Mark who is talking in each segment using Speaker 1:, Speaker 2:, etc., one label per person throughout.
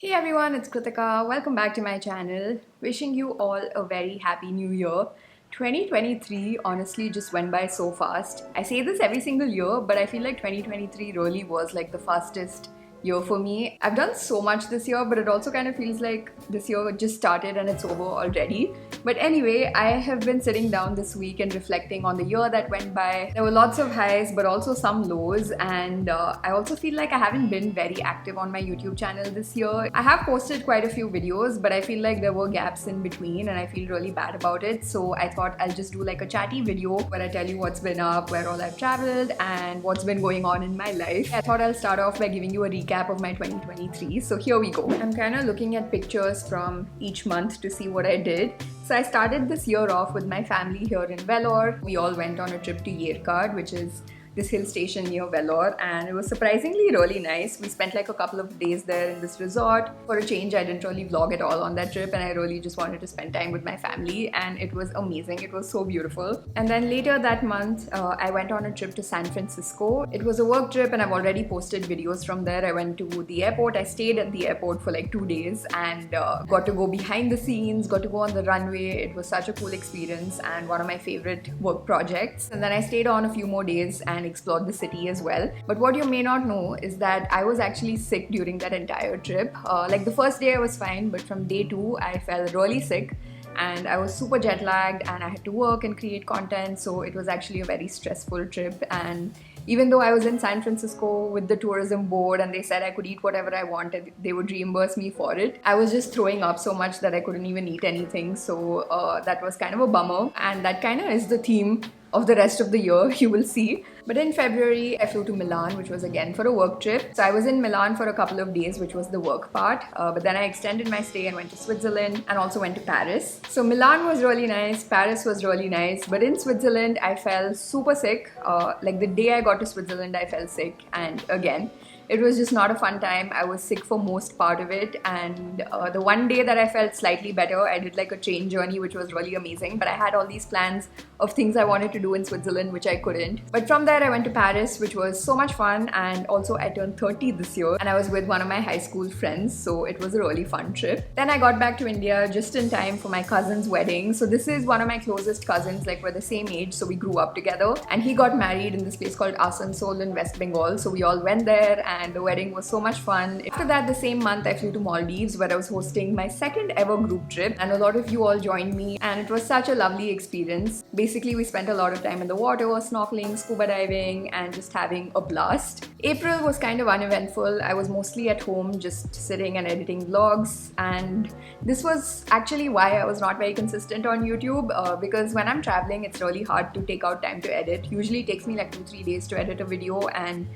Speaker 1: Hey everyone, it's Kritika. Welcome back to my channel. Wishing you all a very happy new year. 2023 honestly just went by so fast. I say this every single year, but I feel like 2023 really was like the fastest year for me. I've done so much this year, but it also kind of feels like this year just started and it's over already. But anyway, I have been sitting down this week and reflecting on the year that went by. There were lots of highs, but also some lows, and I also feel like I haven't been very active on my YouTube channel this year. I have posted quite a few videos, but I feel like there were gaps in between, and I feel really bad about it. So I thought I'll just do like a chatty video where I tell you what's been up, where all I've traveled, and what's been going on in my life. I thought I'll start off by giving you a recap of my 2023. So here we go. I'm kind of looking at pictures from each month to see what I did. So I started this year off with my family here in Vellore. We all went on a trip to Yerkad, which is this hill station near Vellore, and it was surprisingly really nice. We spent like a couple of days there in this resort. For a change, I didn't really vlog at all on that trip, and I really just wanted to spend time with my family, and it was amazing. It was so beautiful. And then later that month, I went on a trip to San Francisco. It was a work trip, and I've already posted videos from there. I went to the airport. I stayed at the airport for like 2 days and got to go behind the scenes, got to go on the runway. It was such a cool experience and one of my favorite work projects. And then I stayed on a few more days and explored the city as well. But what you may not know is that I was actually sick during that entire trip. Like the first day I was fine, but from day 2 I felt really sick and I was super jet lagged and I had to work and create content, so it was actually a very stressful trip. And even though I was in San Francisco with the tourism board and they said I could eat whatever I wanted, they would reimburse me for it, I was just throwing up so much that I couldn't even eat anything. So that was kind of a bummer, and that kind of is the theme of the rest of the year, you will see. But in February, I flew to Milan, which was again for a work trip. So I was in Milan for a couple of days, which was the work part. But then I extended my stay and went to Switzerland and also went to Paris. So Milan was really nice, Paris was really nice. But in Switzerland, I felt super sick. Like the day I got to Switzerland, I felt sick. And again, it was just not a fun time. I was sick for most part of it, and the one day that I felt slightly better, I did like a train journey, which was really amazing. But I had all these plans of things I wanted to do in Switzerland, which I couldn't. But from there I went to Paris, which was so much fun, and also I turned 30 this year and I was with one of my high school friends, so it was a really fun trip. Then I got back to India just in time for my cousin's wedding. So this is one of my closest cousins, like we're the same age, so we grew up together, and he got married in this place called Asansol in West Bengal. So we all went there and the wedding was so much fun. After that, the same month, I flew to Maldives, where I was hosting my second ever group trip, and a lot of you all joined me, and it was such a lovely experience. Basically, we spent a lot of time in the water, snorkeling, scuba diving, and just having a blast. April was kind of uneventful. I was mostly at home just sitting and editing vlogs, and this was actually why I was not very consistent on YouTube, because when I'm traveling, it's really hard to take out time to edit. Usually it takes me like 2-3 days to edit a video, and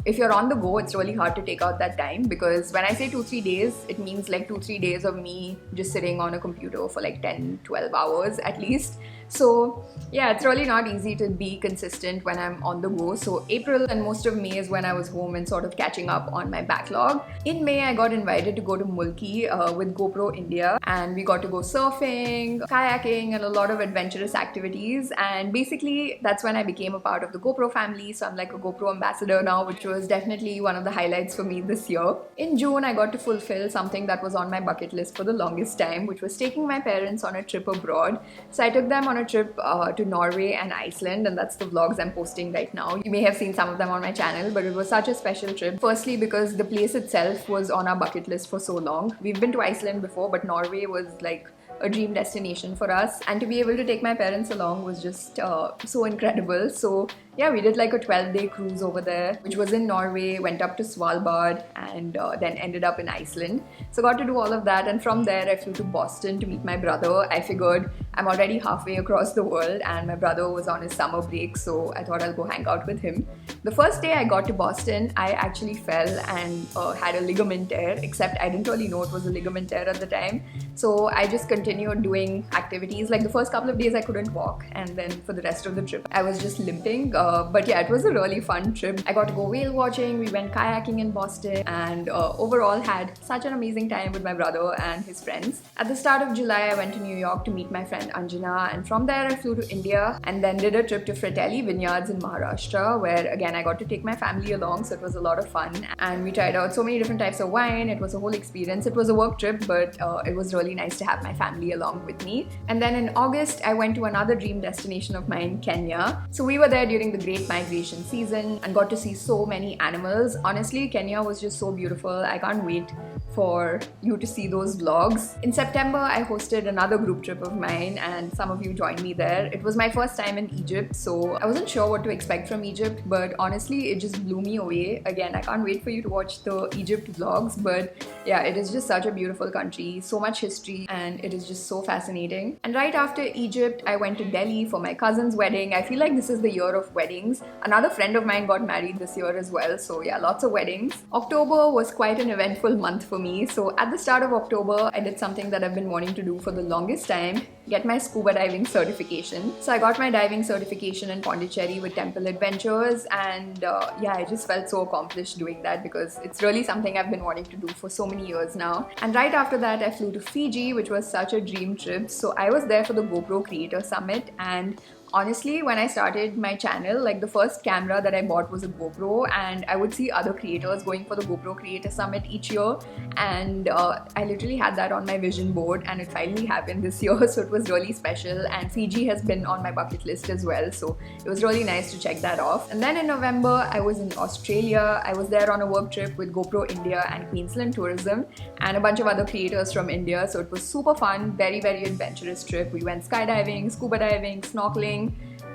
Speaker 1: if you're on the go, it's really hard to take out that time, because when I say 2-3 days, it means like 2-3 days of me just sitting on a computer for like 10-12 hours at least. So yeah, it's really not easy to be consistent when I'm on the go. So April and most of May is when I was home and sort of catching up on my backlog. In May, I got invited to go to Mulki with GoPro India, and we got to go surfing, kayaking, and a lot of adventurous activities. And basically that's when I became a part of the GoPro family. So I'm like a GoPro ambassador now, which was definitely one of the highlights for me this year. In June, I got to fulfill something that was on my bucket list for the longest time, which was taking my parents on a trip abroad. So I took them on a trip to Norway and Iceland, and that's the vlogs I'm posting right now. You may have seen some of them on my channel, but it was such a special trip. Firstly, because the place itself was on our bucket list for so long. We've been to Iceland before, but Norway was like a dream destination for us, and to be able to take my parents along was just so incredible. So yeah, we did like a 12-day cruise over there, which was in Norway, went up to Svalbard, and then ended up in Iceland. So got to do all of that, and from there I flew to Boston to meet my brother. I figured I'm already halfway across the world and my brother was on his summer break, so I thought I'll go hang out with him. The first day I got to Boston, I actually fell and had a ligament tear, except I didn't really know it was a ligament tear at the time. So I just continued doing activities. Like the first couple of days I couldn't walk, and then for the rest of the trip I was just limping. But yeah, it was a really fun trip. I got to go whale watching, we went kayaking in Boston, and overall had such an amazing time with my brother and his friends. At the start of July, I went to New York to meet my friend Anjana, and from there I flew to India and then did a trip to Fratelli Vineyards in Maharashtra, where again I got to take my family along, so it was a lot of fun. And we tried out so many different types of wine. It was a whole experience. It was a work trip, but it was really nice to have my family along with me. And then in August, I went to another dream destination of mine, Kenya. So we were there during the Great Migration season and got to see so many animals. Honestly, Kenya was just so beautiful. I can't wait for you to see those vlogs. In September, I hosted another group trip of mine and some of you joined me there. It was my first time in Egypt, so I wasn't sure what to expect from Egypt, but honestly, it just blew me away. Again, I can't wait for you to watch the Egypt vlogs, but yeah, it is just such a beautiful country, so much history, and it is just so fascinating. And right after Egypt, I went to Delhi for my cousin's wedding. I feel like this is the year of weddings. Another friend of mine got married this year as well, so yeah, lots of weddings. October was quite an eventful month for me. So at the start of October, I did something that I've been wanting to do for the longest time, get my scuba diving certification. So I got my diving certification in Pondicherry with Temple Adventures, and yeah, I just felt so accomplished doing that because it's really something I've been wanting to do for so many years now. And right after that, I flew to Fiji, which was such a dream trip. So I was there for the GoPro Creator Summit, and honestly, when I started my channel, like the first camera that I bought was a GoPro, and I would see other creators going for the GoPro Creator Summit each year, and I literally had that on my vision board, and it finally happened this year, so it was really special. And Fiji has been on my bucket list as well, so it was really nice to check that off. And then in November, I was in Australia. I was there on a work trip with GoPro India and Queensland Tourism and a bunch of other creators from India, so it was super fun, very adventurous trip. We went skydiving, scuba diving, snorkeling.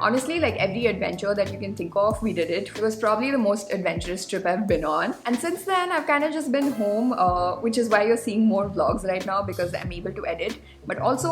Speaker 1: Honestly, like every adventure that you can think of, we did it. It was probably the most adventurous trip I've been on. And since then, I've kind of just been home, which is why you're seeing more vlogs right now, because I'm able to edit. But also,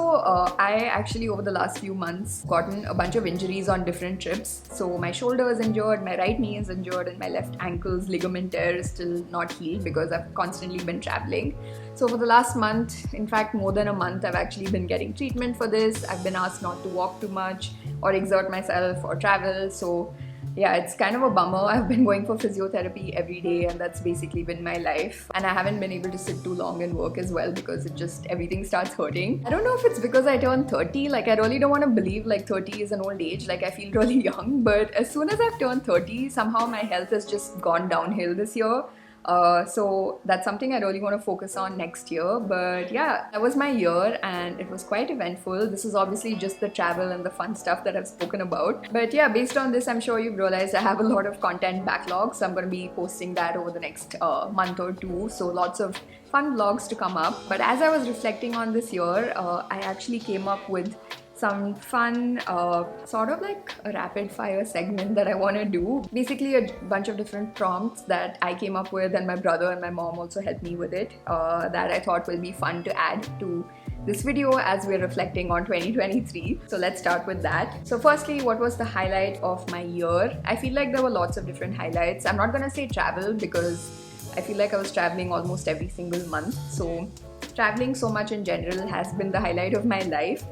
Speaker 1: I actually over the last few months gotten a bunch of injuries on different trips. So my shoulder is injured, my right knee is injured, and my left ankle's ligament tear is still not healed because I've constantly been traveling. So for the last month, in fact more than a month, I've actually been getting treatment for this. I've been asked not to walk too much or exert myself or travel. So yeah, it's kind of a bummer. I've been going for physiotherapy every day, and that's basically been my life. And I haven't been able to sit too long and work as well because everything starts hurting. I don't know if it's because I turned 30. Like, I really don't want to believe like 30 is an old age. Like, I feel really young, but as soon as I've turned 30, somehow my health has just gone downhill this year. So that's something I really want to focus on next year. But yeah, that was my year and it was quite eventful. This is obviously just the travel and the fun stuff that I've spoken about. But yeah, based on this, I'm sure you've realized I have a lot of content backlog, so I'm going to be posting that over the next month or two. So lots of fun vlogs to come up. But as I was reflecting on this year, I actually came up with some fun, sort of like a rapid fire segment that I want to do. Basically a bunch of different prompts that I came up with, and my brother and my mom also helped me with it, that I thought will be fun to add to this video as we're reflecting on 2023. So let's start with that. So firstly, what was the highlight of my year? I feel like there were lots of different highlights. I'm not gonna say travel because I feel like I was traveling almost every single month. So traveling so much in general has been the highlight of my life.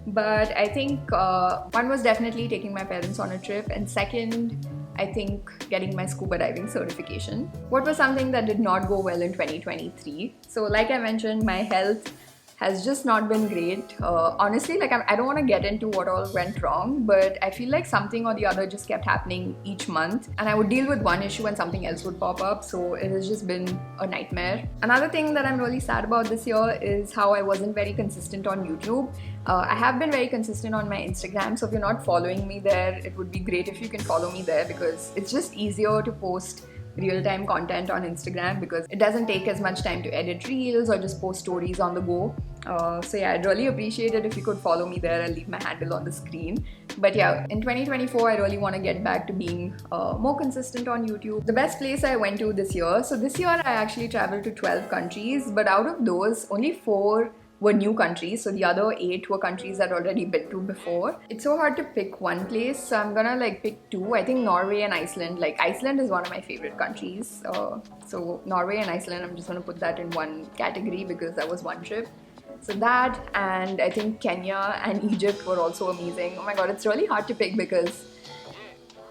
Speaker 1: But I think one was definitely taking my parents on a trip, and second, I think getting my scuba diving certification. What was something that did not go well in 2023? So like I mentioned, my health has just not been great. Honestly, like I don't want to get into what all went wrong, but I feel like something or the other just kept happening each month, and I would deal with one issue and something else would pop up, so it has just been a nightmare. Another thing that I'm really sad about this year is how I wasn't very consistent on YouTube. I have been very consistent on my Instagram, so if you're not following me there, it would be great if you can follow me there, because it's just easier to post real-time content on Instagram because it doesn't take as much time to edit reels or just post stories on the go. So yeah, I'd really appreciate it if you could follow me there. I'll leave my handle on the screen. But yeah, in 2024, I really want to get back to being more consistent on YouTube. The best place I went to this year. So this year I actually traveled to 12 countries, but out of those, only 4 were new countries, so the other 8 were countries I'd already been to before. It's so hard to pick one place, so I'm gonna like pick 2. I think Norway and Iceland. Like, Iceland is one of my favorite countries. So Norway and Iceland, I'm just gonna put that in one category because that was one trip. So that, and I think Kenya and Egypt were also amazing. Oh my god, it's really hard to pick because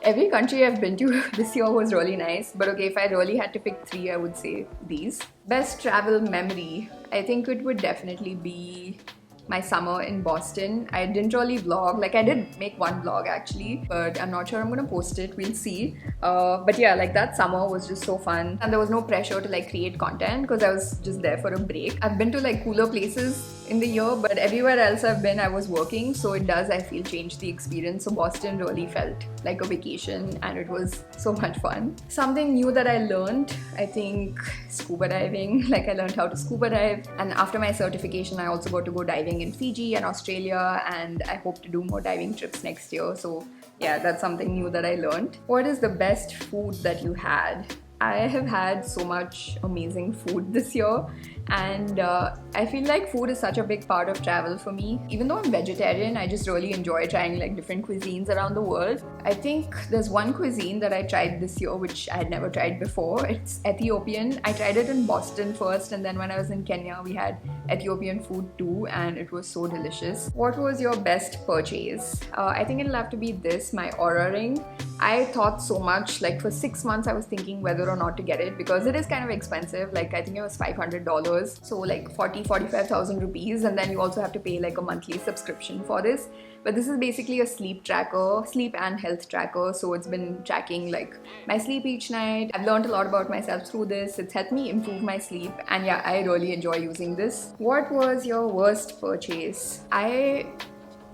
Speaker 1: Every country I've been to this year was really nice. But okay, if I really had to pick three, I would say these. Best travel memory. I think it would definitely be my summer in Boston. I didn't really vlog, like I did make one vlog actually, but I'm not sure I'm gonna post it, we'll see. But yeah, like that summer was just so fun and there was no pressure to like create content because I was just there for a break. I've been to like cooler places in the year, but everywhere else I've been I was working, so it does, I feel, change the experience. So Boston really felt like a vacation and it was so much fun. Something new that I learned, I think scuba diving. Like I learned how to scuba dive, and after my certification I also got to go diving in Fiji and Australia, and I hope to do more diving trips next year. So yeah, that's something new that I learned. What is the best food that you had? I have had so much amazing food this year, and I feel like food is such a big part of travel for me. Even though I'm vegetarian, I just really enjoy trying like different cuisines around the world. I think there's one cuisine that I tried this year which I had never tried before. It's Ethiopian. I tried it in Boston first, and then when I was in Kenya we had Ethiopian food too, and it was so delicious. What was your best purchase? I think it'll have to be this, my Aura ring. I thought so much, like for 6 months I was thinking whether or not to get it because it is kind of expensive. Like I think it was $500, so like 45,000 rupees, and then you also have to pay like a monthly subscription for this. But this is basically a sleep tracker, sleep and health tracker, so it's been tracking like my sleep each night. I've learned a lot about myself through this. It's helped me improve my sleep, and yeah, I really enjoy using this. What was your worst purchase? I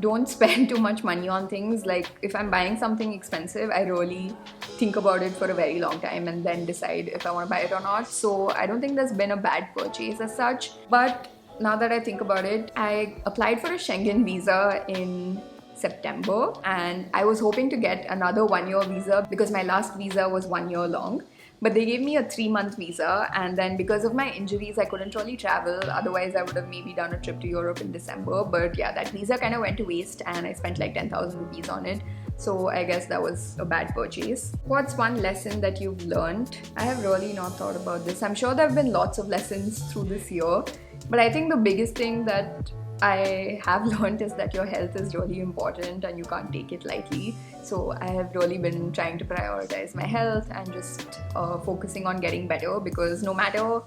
Speaker 1: don't spend too much money on things. Like if I'm buying something expensive, I really think about it for a very long time and then decide if I want to buy it or not. So I don't think there's been a bad purchase as such. But now that I think about it, I applied for a Schengen visa in September, and I was hoping to get another 1-year visa because my last visa was 1 year long. But they gave me a 3-month visa, and then because of my injuries I couldn't really travel. Otherwise I would have maybe done a trip to Europe in December. But yeah, that visa kind of went to waste and I spent like 10,000 rupees on it. So I guess that was a bad purchase. What's one lesson that you've learned? I have really not thought about this. I'm sure there have been lots of lessons through this year, but I think the biggest thing that I have learned is that your health is really important and you can't take it lightly. So I have really been trying to prioritize my health and just focusing on getting better, because no matter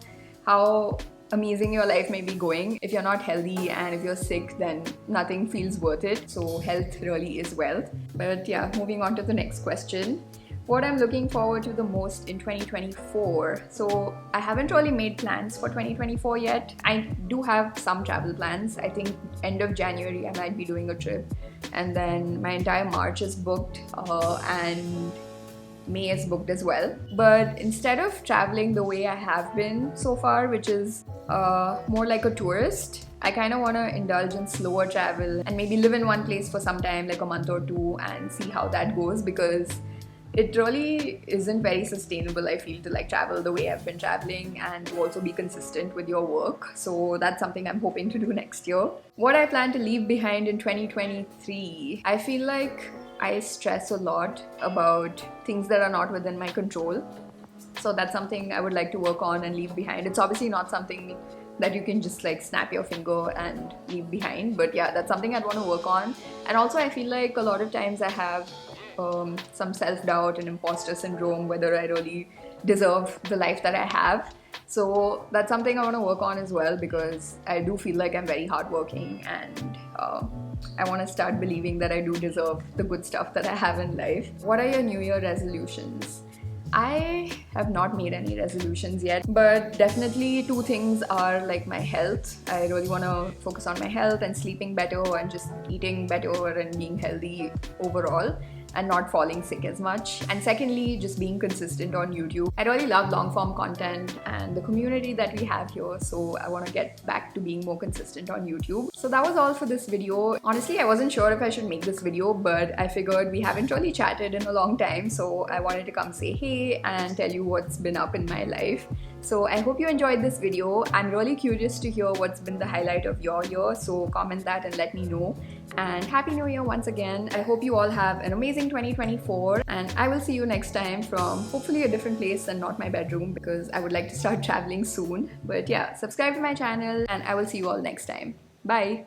Speaker 1: how amazing your life may be going, if you're not healthy and if you're sick, then nothing feels worth it. So health really is wealth. But yeah, moving on to the next question. What I'm looking forward to the most in 2024. So I haven't really made plans for 2024 yet. I do have some travel plans. I think end of January I might be doing a trip, and then my entire March is booked and May is booked as well. But instead of traveling the way I have been so far, which is more like a tourist, I kind of want to indulge in slower travel and maybe live in one place for some time, like a month or two, and see how that goes, because it really isn't very sustainable, I feel, to like travel the way I've been traveling and to also be consistent with your work. So that's something I'm hoping to do next year. What I plan to leave behind in 2023. I feel like I stress a lot about things that are not within my control. So that's something I would like to work on and leave behind. It's obviously not something that you can just like snap your finger and leave behind, but yeah, that's something I'd want to work on. And also I feel like a lot of times I have some self-doubt and imposter syndrome, whether I really deserve the life that I have. So that's something I want to work on as well, because I do feel like I'm very hardworking, and I want to start believing that I do deserve the good stuff that I have in life. What are your New Year resolutions? I have not made any resolutions yet, but definitely 2 things are like my health. I really want to focus on my health and sleeping better and just eating better and being healthy overall, and not falling sick as much. And secondly, just being consistent on YouTube. I really love long form content and the community that we have here, so I want to get back to being more consistent on YouTube. So that was all for this video. Honestly, I wasn't sure if I should make this video, but I figured we haven't really chatted in a long time, so I wanted to come say hey and tell you what's been up in my life. So I hope you enjoyed this video. I'm really curious to hear what's been the highlight of your year, so comment that and let me know. And Happy New Year once again. I hope you all have an amazing 2024, and I will see you next time from hopefully a different place and not my bedroom, because I would like to start traveling soon. But yeah, subscribe to my channel and I will see you all next time. Bye!